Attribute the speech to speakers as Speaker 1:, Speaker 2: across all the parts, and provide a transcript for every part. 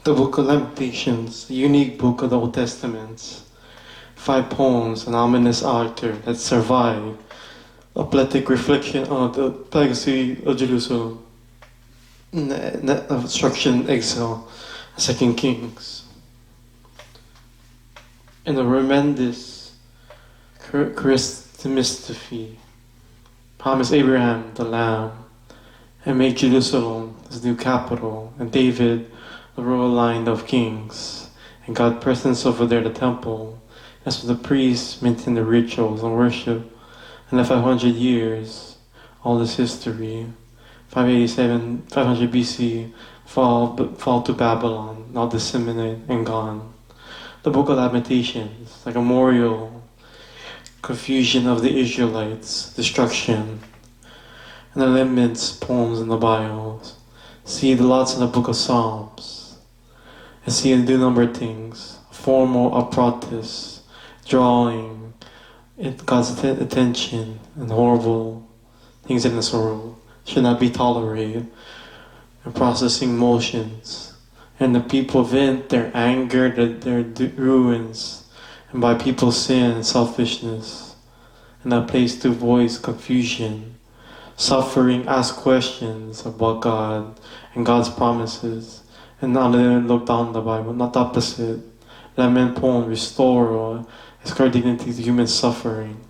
Speaker 1: The Book of Lamentations, a unique book of the Old Testament. 5 poems, an ominous altar that survive, a poetic reflection of the legacy of Jerusalem, of destruction, exile, 2 Kings. And a tremendous Christmastrophe, promised Abraham the Lamb, and made Jerusalem his new capital, and David the royal line of kings, and God presence over there the temple, as for the priests maintain the rituals and worship, and the 500 years, all this history, 500 BC, fall to Babylon, now disseminated and gone. The Book of Lamentations, like a memorial, confusion of the Israelites, destruction, and the laments, poems in the Bible. See the lots in the Book of Psalms. And see and do number of things, formal a protest, drawing God's attention, and horrible things in this world should not be tolerated, and processing emotions. And the people vent their anger, their ruins, and by people's sin and selfishness, and a place to voice confusion, suffering, ask questions about God and God's promises. And not look down the Bible, not the opposite. Lament poem restore or ascribe dignity to human suffering.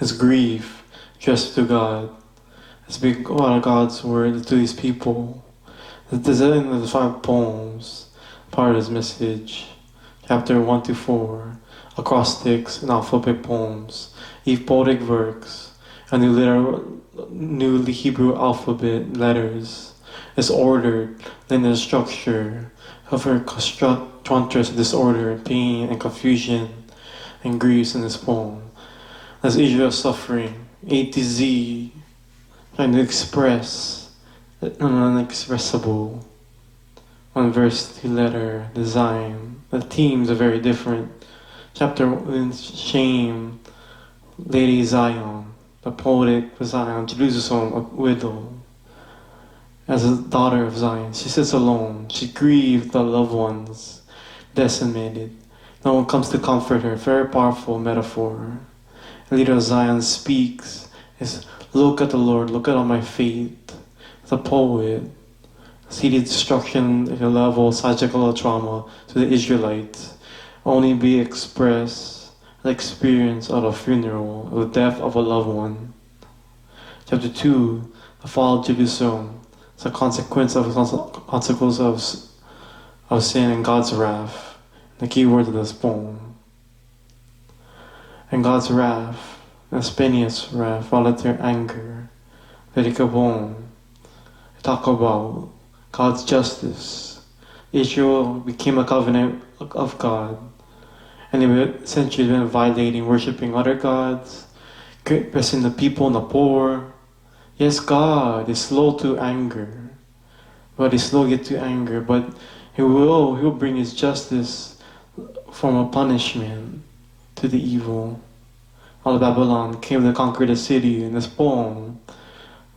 Speaker 1: His grief addressed to God. Speak God's word to these people. The design of the 5 poems, part of his message. Chapter 1 to 4, acrostics and alphabetic poems, each poetic works, a new Hebrew alphabet letters. Is ordered in the structure of her contrast disorder, pain and confusion and griefs in this poem. As Israel suffering, A to Z, trying to express the unexpressible. One verse, 2 letter, design. The themes are very different. Chapter 1, shame, Lady Zion, the poetic Zion, Jerusalem, a widow. As a daughter of Zion, she sits alone. She grieved the loved ones, decimated. No one comes to comfort her. Very powerful metaphor. The leader of Zion speaks, is look at the Lord, look at all my faith. The poet, see the destruction, the level, psychological trauma to the Israelites, only be expressed, the experience of a funeral, of the death of a loved one. Chapter 2, the fall of Jerusalem. It's a consequence of sin and God's wrath. The key word of this poem. And God's wrath, spontaneous wrath, voluntary anger. Vertical poem. Talk about God's justice. Israel became a covenant of God, and they were essentially been violating, worshiping other gods, oppressing the people and the poor. Yes, God is slow to anger, but He's slow yet to anger, but He will bring His justice from a punishment to the evil. All of Babylon came to conquer the city. In this poem,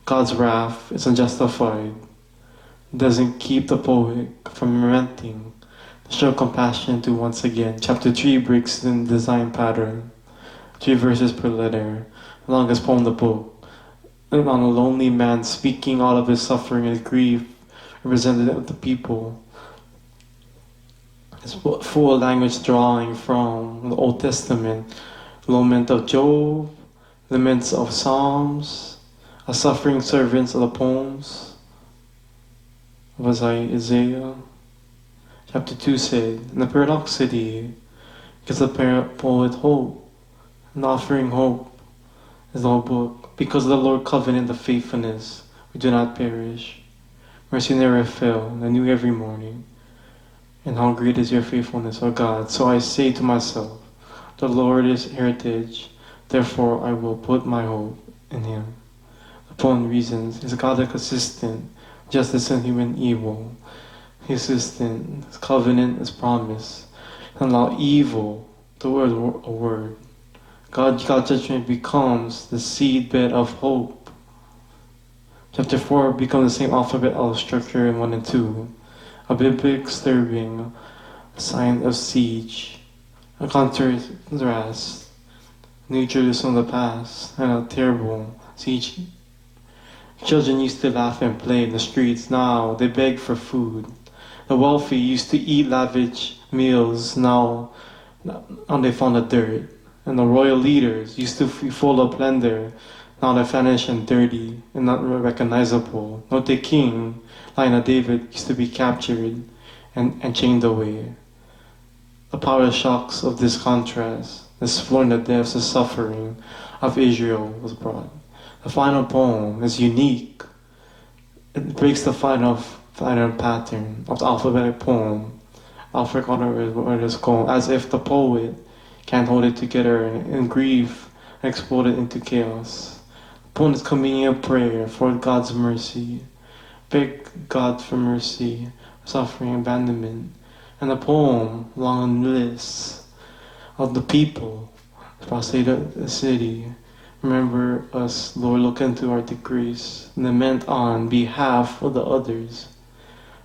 Speaker 1: God's wrath is unjustified. It doesn't keep the poet from relenting, to show compassion to once again. Chapter 3 breaks in design pattern, 3 verses per letter, the longest poem in the book. On a lonely man speaking all of his suffering and grief, representative of the people. His full language drawing from the Old Testament, lament of Job, laments of Psalms, a suffering servants of the poems of Isaiah. Chapter 2 said, in the paradoxity, gives the poet hope, and offering hope is the whole book. Because of the Lord covenant of faithfulness, we do not perish. Mercy never fail, and anew every morning. And how great is your faithfulness, O God. So I say to myself, the Lord is heritage, therefore I will put my hope in Him. Upon reasons, is God a consistent, justice and human evil. Consistent, His covenant, His promise. And allow evil to word a word. God's judgment becomes the seedbed of hope. Chapter 4 becomes the same alphabet of structure in 1 and 2. a biblical disturbing sign of siege, a contrast, New Jerusalem of the past, and a terrible siege. Children used to laugh and play in the streets, now they beg for food. The wealthy used to eat lavish meals, now they found the dirt. And the royal leaders used to be full of plunder, now they're vanished and dirty and not recognizable. Note the king, Line of David, used to be captured and chained away. The power shocks of this contrast, this flooring the depths of suffering of Israel was brought. The final poem is unique. It breaks the final pattern of the alphabetic poem. Alfred Conner is called as if the poet can't hold it together and grief exploded into chaos. The poem is convenient prayer for God's mercy. Beg God for mercy, suffering, abandonment. And the poem, long list of the people, prostrate the city. Remember us, Lord, look into our decrease, lament on behalf of the others,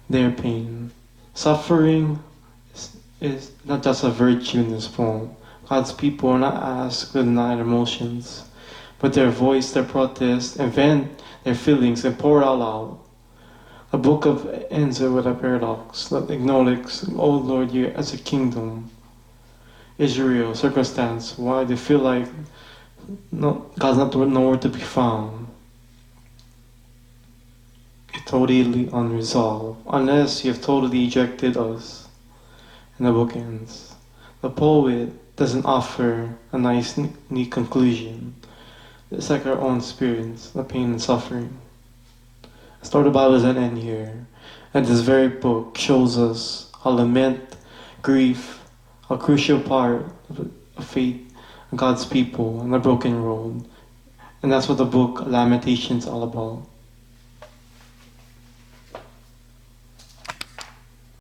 Speaker 1: their pain. Suffering is not just a virtue in this poem. God's people are not asked to deny their emotions, but their voice, their protest, and vent their feelings and pour out loud. The book ends with a paradox that acknowledges, oh Lord, you as a kingdom. Israel, circumstance, why they feel like God's not nowhere to be found. It's totally unresolved, unless you have totally ejected us. And the book ends. The poet doesn't offer a nice, neat conclusion. It's like our own experience, the pain and suffering. The story of the Bible doesn't end here. And this very book shows us how lament, grief, a crucial part of faith, God's people, and the broken road. And that's what the book Lamentations is all about.